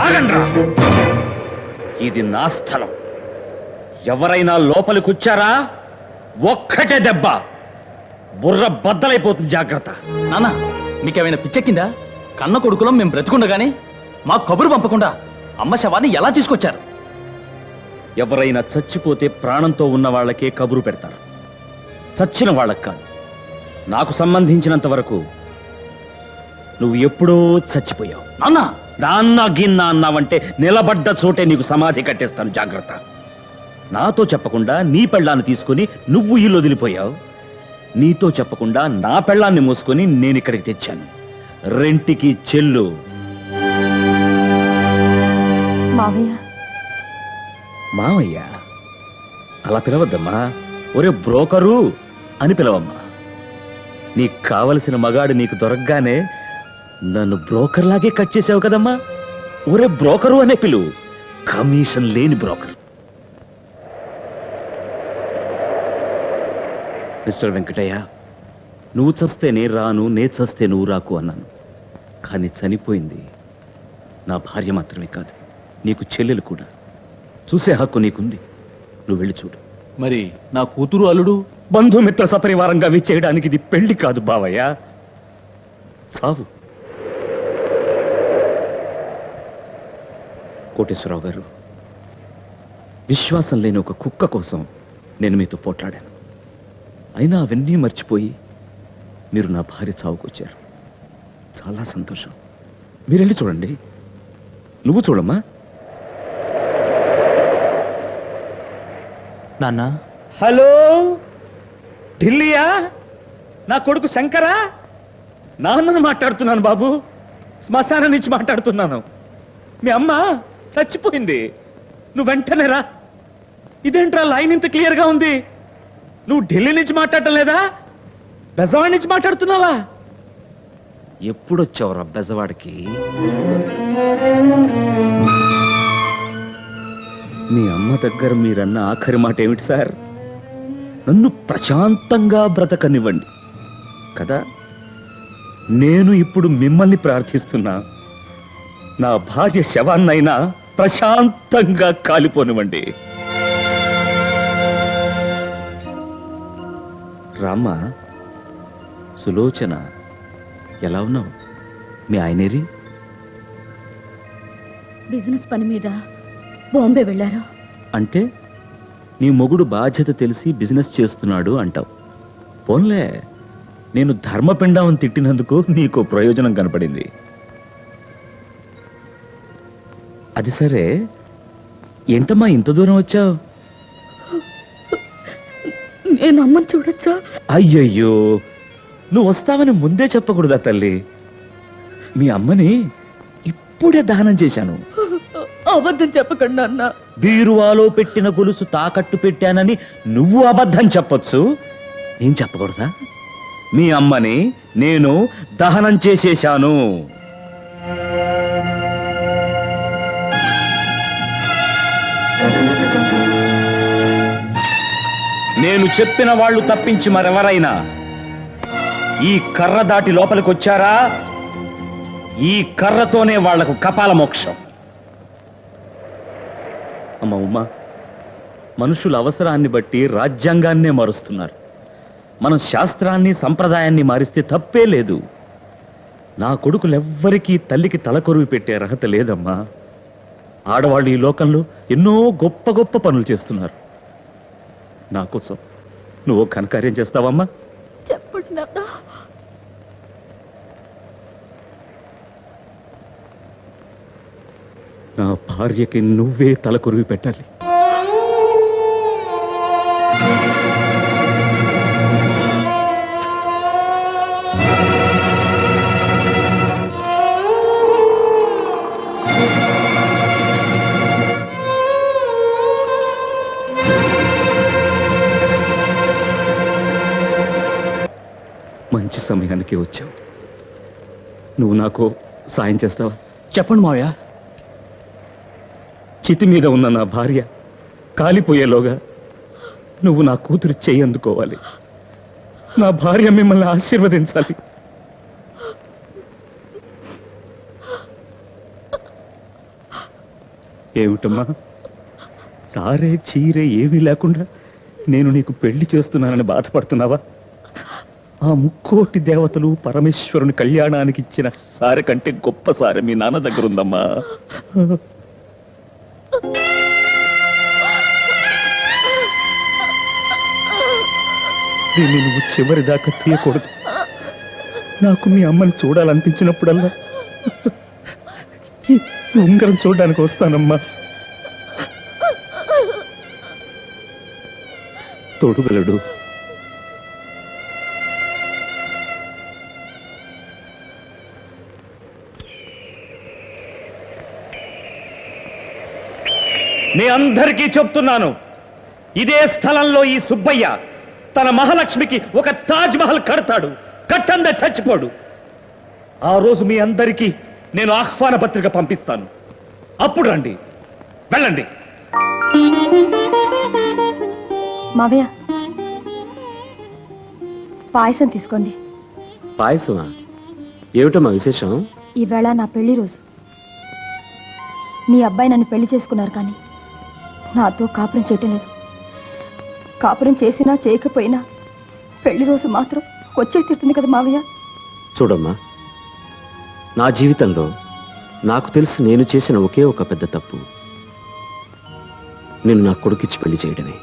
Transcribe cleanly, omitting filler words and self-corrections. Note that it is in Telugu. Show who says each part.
Speaker 1: ఆగండ్రా, ఇది నా స్థలం. ఎవరైనా లోపలికొచ్చారా ఒక్కటే దెబ్బ, బుర్ర బద్దలైపోతుంది. జాగ్రత్త.
Speaker 2: నాన్న, మీకేమైనా పిచ్చెక్కిందా? కన్న కొడుకులం మేము బ్రతుకుండగానే మాకు కబురు పంపకుండా అమ్మ శవాన్ని ఎలా తీసుకొచ్చారు?
Speaker 1: ఎవరైనా చచ్చిపోతే ప్రాణంతో ఉన్న వాళ్ళకే కబురు పెడతారు, చచ్చిన వాళ్ళకి కాదు. నాకు సంబంధించినంత వరకు నువ్వు ఎప్పుడో చచ్చిపోయావు.
Speaker 2: నాన్న,
Speaker 1: నాన్న గిన్న అన్నావంటే నిలబడ్డ చోటే నీకు సమాధి కట్టేస్తాను. జాగ్రత్త. నాతో చెప్పకుండా నీ పెళ్ళాన్ని తీసుకుని నువ్వు ఇల్లు వదిలిపోయావు. నీతో చెప్పకుండా నా పెళ్ళాన్ని మోసుకొని నేను ఇక్కడికి తెచ్చాను. రెంటికి చెల్లు.
Speaker 3: మావయ్య.
Speaker 1: మావయ్య అలా పిలవద్దమ్మా. ఒరే బ్రోకరు అని పిలవమ్మా. నీకు కావలసిన మగాడు నీకు దొరకగానే నన్ను బ్రోకర్ లాగే కట్ చేసావు కదమ్మా. ఒరే బ్రోకరు అనే పిలువు, కమిషన్ లేని బ్రోకర్. మిస్టర్ వెంకటయ్య, నువ్వు చస్తే నే రాను, నే చస్తే నువ్వు రాకు అన్నాను. కానీ చనిపోయింది నా భార్య మాత్రమే కాదు, నీకు చెల్లెలు కూడా. చూసే హక్కు నీకుంది. నువ్వు వెళ్ళి చూడు.
Speaker 2: మరి నా కూతురు అల్లుడు?
Speaker 1: బంధుమిత్ర సపరివారంగా విచ్చేయడానికి ఇది పెళ్లి కాదు బావయ్య, చావు. కోటేశ్వరరావు గారు, విశ్వాసం లేని ఒక కుక్క కోసం నేను మీతో పోట్లాడాను. అయినా అవన్నీ మర్చిపోయి మీరు నా భార్య చావుకొచ్చారు. చాలా సంతోషం. మీరు వెళ్ళి చూడండి. నువ్వు చూడమ్మా.
Speaker 2: నాన్న.
Speaker 1: హలో, ఢిల్లీయా? నా కొడుకు శంకరా? నాన్నను మాట్లాడుతున్నాను బాబు. శ్మశానం నుంచి మాట్లాడుతున్నాను. మీ అమ్మ చచ్చిపోయింది. నువ్వు వెంటనే రా. ఇదేంట్రా లైన్ ఇంత క్లియర్గా ఉంది? నువ్వు ఢిల్లీ నుంచి మాట్లాడటం లేదా? బెజవాడి నుంచి మాట్లాడుతున్నావా? ఎప్పుడొచ్చావురా బెజవాడికి? మీ అమ్మ దగ్గర మీరన్న ఆఖరి మాట ఏమిటి సార్? నన్ను ప్రశాంతంగా బ్రతకనివ్వండి కదా. నేను ఇప్పుడు మిమ్మల్ని ప్రార్థిస్తున్నా, నా భార్య శవాన్నైనా ప్రశాంతంగా కాలిపోనివ్వండి. రామ్మ, సులోచన, ఎలా ఉన్నావు? మీ ఆయనేరి?
Speaker 3: బిజినెస్ పని మీద బాంబే వెళ్ళారు.
Speaker 1: అంటే నీ మొగుడు బాధ్యత తెలిసి బిజినెస్ చేస్తున్నాడు అంటావు. పోన్లే, నేను ధర్మపిండం తిట్టినందుకు నీకు ప్రయోజనం కనపడింది. అది సరే, ఏంటమ్మా ఇంత దూరం వచ్చావు?
Speaker 3: నేను అమ్మని చూడొచ్చా?
Speaker 1: అయ్యయ్యో, నువ్వు వస్తావని ముందే చెప్పకూడదా తల్లి? మీ అమ్మని ఇప్పుడే దహనం చేశాను.
Speaker 3: అబద్ధం చెప్పకండి అన్న.
Speaker 1: బీరువాలో పెట్టిన గొలుసు తాకట్టు పెట్టానని నువ్వు అబద్ధం చెప్పొచ్చు, నేను చెప్పకూడదా? మీ అమ్మని నేను దహనం చేసేశాను. నేను చెప్పిన వాళ్ళు తప్పించి మరెవరైనా ఈ కర్ర దాటి లోపలికి వచ్చారా, ఈ కర్రతోనే వాళ్లకు కపాల మోక్షం. అమ్మ ఉమ్మా, మనుషుల అవసరాన్ని బట్టి రాజ్యాంగాన్నే మారుస్తున్నారు. మనం శాస్త్రాన్ని సంప్రదాయాన్ని మారిస్తే తప్పే లేదు. నా కొడుకులెవ్వరికీ తల్లికి తలకొరువు పెట్టే అర్హత లేదమ్మా. ఆడవాళ్ళు ఈ లోకంలో ఎన్నో గొప్ప గొప్ప పనులు చేస్తున్నారు. నా కోసం నువ్వు ఘనకార్యం చేస్తావమ్మా?
Speaker 3: చెప్పండి నాన్న.
Speaker 1: నా భార్యకి నువ్వే తలకొరువు పెట్టాలి. మంచి సమయానికి వచ్చావు. నువ్వు నాకు సాయం చేస్తావా?
Speaker 2: చెప్పండి మావయ్య.
Speaker 1: చితి మీద ఉన్న నా భార్య కాలిపోయేలోగా నువ్వు నా కూతురు చెయ్యి అందుకోవాలి. నా భార్య మిమ్మల్ని ఆశీర్వదించాలి. ఏమిటమ్మా, సారే చీరే ఏమీ లేకుండా నేను నీకు పెళ్లి చేస్తున్నానని బాధపడుతున్నావా? ఆ ముక్కోటి దేవతలు పరమేశ్వరుని కళ్యాణానికి ఇచ్చిన సారె కంటే గొప్ప సారె మీ నాన్న దగ్గర ఉందమ్మా. దీన్ని నువ్వు చివరి దాకా తీయకూడదు. నాకు మీ అమ్మని చూడాలనిపించినప్పుడల్లా ఈ ఉంగరం చూడడానికి వస్తానమ్మా. తోడుగలడు. మీ అందరికీ చెప్తున్నాను, ఇదే స్థలంలో ఈ సుబ్బయ్య తన మహాలక్ష్మికి ఒక తాజ్ మహల్ కడతాడు. కట్టందే చచ్చిపోడు. ఆ రోజు మీ అందరికీ నేను ఆహ్వాన పత్రిక పంపిస్తాను. అప్పుడు రండి, వెళ్ళండి.
Speaker 4: మావయ్య, పాయసం తీసుకోండి.
Speaker 5: పాయసమా? ఏమిటమ్మా విశేషం?
Speaker 4: ఈవేళ నా పెళ్లి రోజు. మీ అబ్బాయి నన్ను పెళ్లి చేసుకున్నారు, కానీ నాతో కాపురం చేయటం లేదు. కాపురం చేసినా చేయకపోయినా పెళ్లి రోజు మాత్రం వచ్చే తీరుతుంది కదా మావయ్య.
Speaker 5: చూడమ్మా, నా జీవితంలో నాకు తెలిసి నేను చేసిన ఒకే ఒక పెద్ద తప్పు నిన్ను నా కొడుకిచ్చి పెళ్లి చేయడమే.